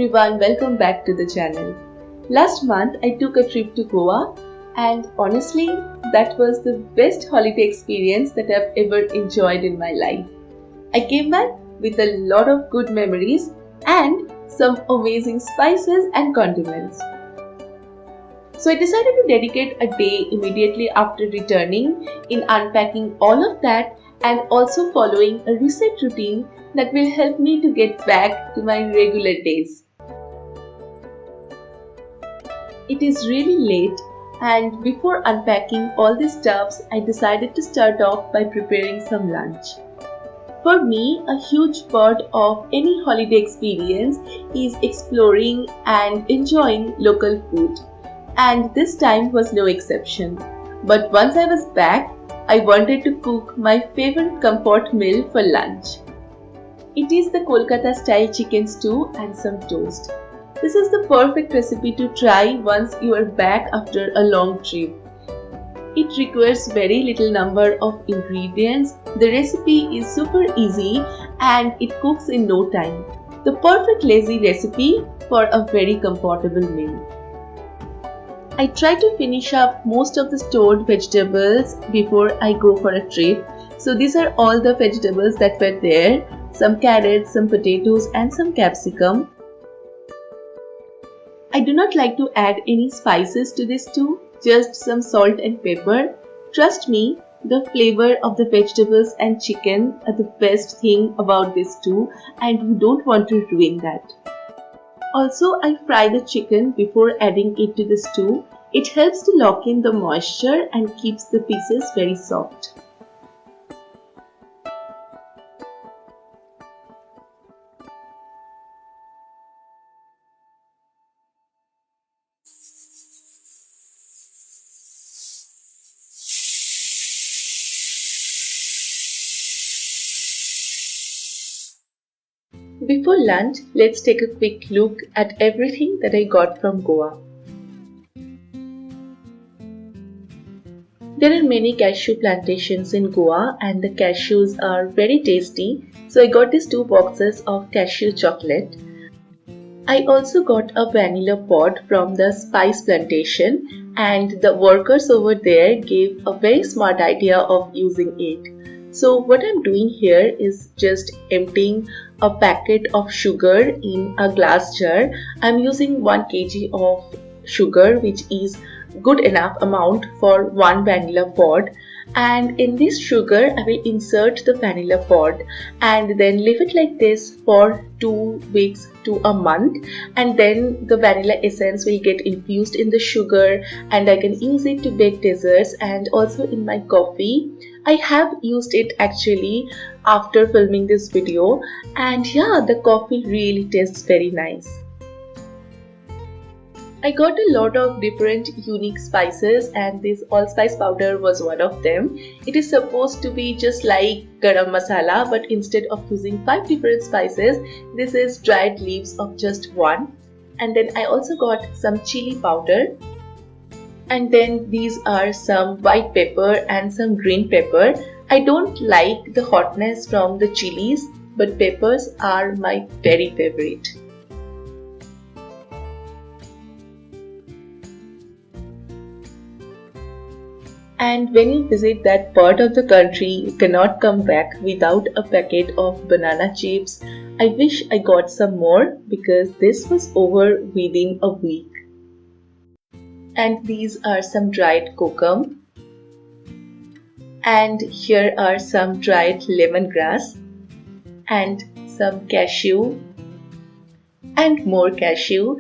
everyone, welcome back to the channel. Last month I took a trip to Goa and honestly that was the best holiday experience that I've ever enjoyed in my life. I came back with a lot of good memories and some amazing spices and condiments. So I decided to dedicate a day immediately after returning in unpacking all of that and also following a reset routine that will help me to get back to my regular days. It is really late and before unpacking all the stuffs, I decided to start off by preparing some lunch. For me, a huge part of any holiday experience is exploring and enjoying local food. And this time was no exception. But once I was back, I wanted to cook my favorite comfort meal for lunch. It is the Kolkata style chicken stew and some toast. This is the perfect recipe to try once you are back after a long trip. It requires very little number of ingredients. The recipe is super easy and it cooks in no time. The perfect lazy recipe for a very comfortable meal. I try to finish up most of the stored vegetables before I go for a trip. So these are all the vegetables that were there. Some carrots, some potatoes and some capsicum. I do not like to add any spices to this stew, just some salt and pepper. Trust me, the flavor of the vegetables and chicken are the best thing about this stew and you don't want to ruin that. Also, I fry the chicken before adding it to the stew. It helps to lock in the moisture and keeps the pieces very soft. Before lunch, let's take a quick look at everything that I got from Goa. There are many cashew plantations in Goa and the cashews are very tasty, so I got these 2 boxes of cashew chocolate. I also got a vanilla pod from the spice plantation and the workers over there gave a very smart idea of using it. So what I'm doing here is just emptying a packet of sugar in a glass jar. I'm using 1 kg of sugar, which is good enough amount for 1 vanilla pod, and in this sugar I will insert the vanilla pod and then leave it like this for 2 weeks to a month, and then the vanilla essence will get infused in the sugar and I can use it to bake desserts and also in my coffee. I have used it actually after filming this video and yeah, the coffee really tastes very nice. I got a lot of different unique spices and this allspice powder was one of them. It is supposed to be just like garam masala, but instead of using 5 different spices, this is dried leaves of just 1. And then I also got some chili powder. And then these are some white pepper and some green pepper. I don't like the hotness from the chilies, but peppers are my very favorite. And when you visit that part of the country, you cannot come back without a packet of banana chips. I wish I got some more because this was over within a week. And these are some dried kokum. And here are some dried lemongrass. And some cashew. And more cashew.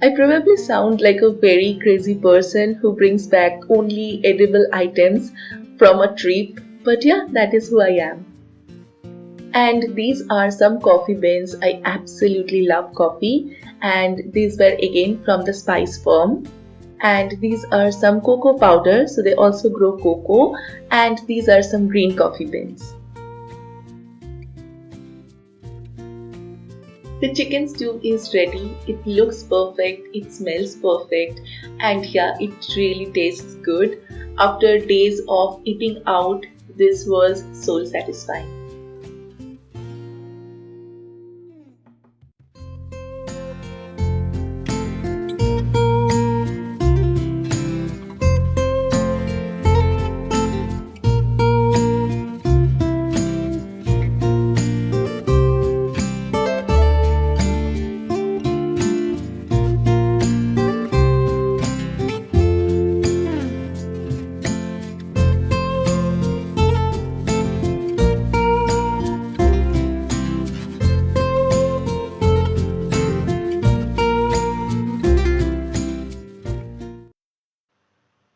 I probably sound like a very crazy person who brings back only edible items from a trip, but yeah, that is who I am. And these are some coffee beans. I absolutely love coffee, and these were again from the spice farm. And these are some cocoa powder, so they also grow cocoa, and these are some green coffee beans. The chicken stew is ready. It looks perfect, it smells perfect, and yeah, it really tastes good. After days of eating out, this was soul satisfying.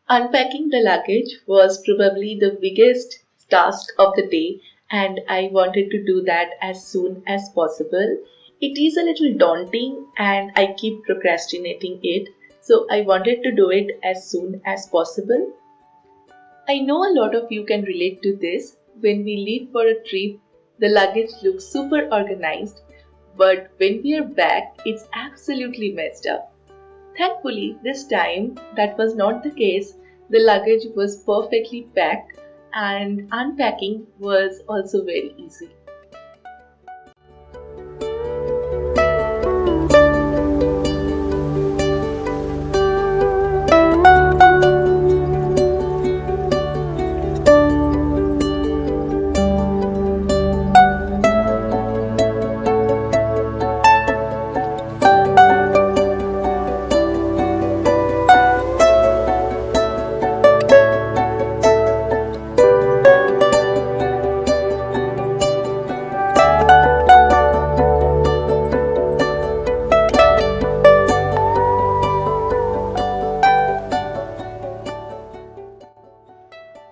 Unpacking the luggage was probably the biggest task of the day, and I wanted to do that as soon as possible. It is a little daunting, and I keep procrastinating it, so I wanted to do it as soon as possible. I know a lot of you can relate to this. When we leave for a trip, the luggage looks super organized, but when we are back, it's absolutely messed up. Thankfully, this time that was not the case. The luggage was perfectly packed and unpacking was also very easy.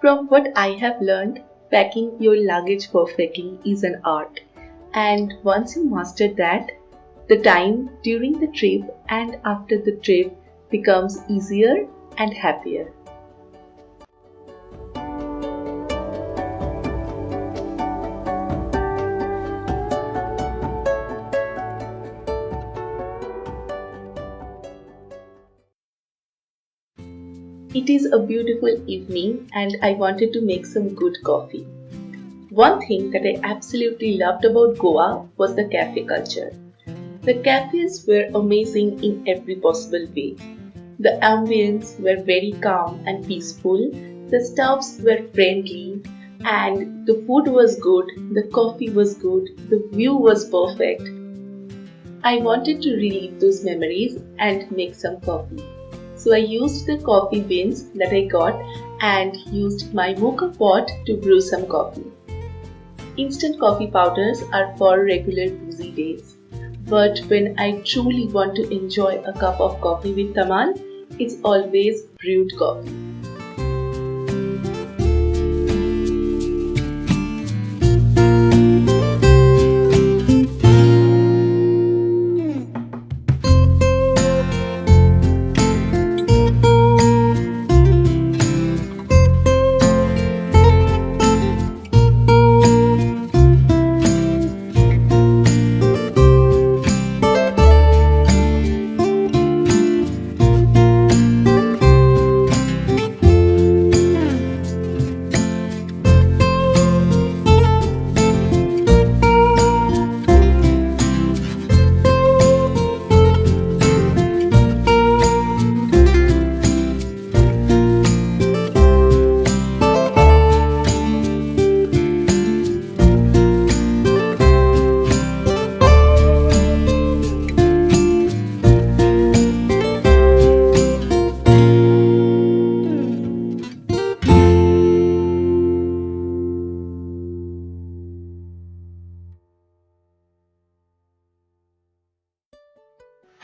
From what I have learned, packing your luggage perfectly is an art. And once you master that, the time during the trip and after the trip becomes easier and happier. It is a beautiful evening and I wanted to make some good coffee. One thing that I absolutely loved about Goa was the cafe culture. The cafes were amazing in every possible way. The ambience were very calm and peaceful, the staffs were friendly, and the food was good, the coffee was good, the view was perfect. I wanted to relive those memories and make some coffee. So I used the coffee beans that I got and used my mocha pot to brew some coffee. Instant coffee powders are for regular busy days. But when I truly want to enjoy a cup of coffee with Tamal, it's always brewed coffee.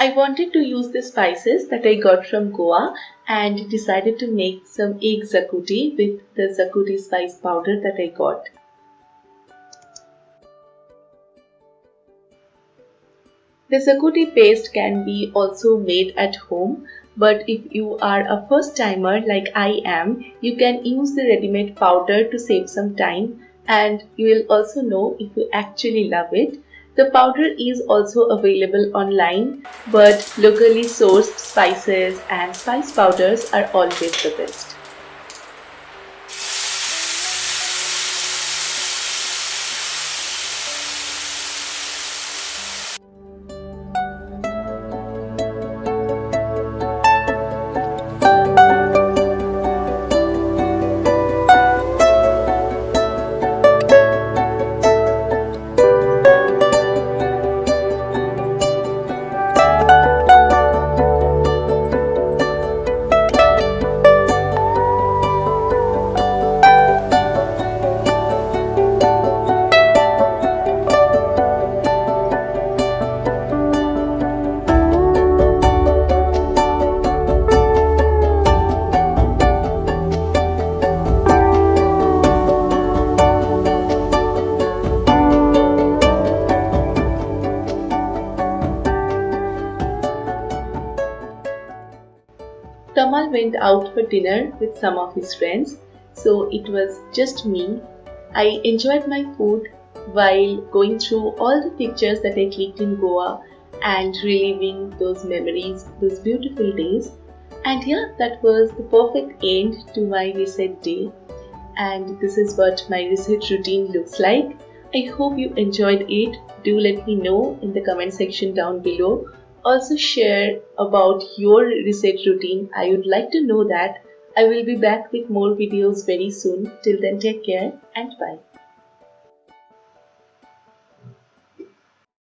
I wanted to use the spices that I got from Goa and decided to make some egg xacuti with the xacuti spice powder that I got. The xacuti paste can be also made at home, but if you are a first timer like I am, you can use the ready-made powder to save some time and you will also know if you actually love it. The powder is also available online, but locally sourced spices and spice powders are always the best. Kamal went out for dinner with some of his friends, so it was just me. I enjoyed my food while going through all the pictures that I clicked in Goa and reliving those memories, those beautiful days. And yeah, that was the perfect end to my reset day. And this is what my reset routine looks like. I hope you enjoyed it. Do let me know in the comment section down below. Also share about your reset routine. I would like to know that. I will be back with more videos very soon. Till then, take care and bye.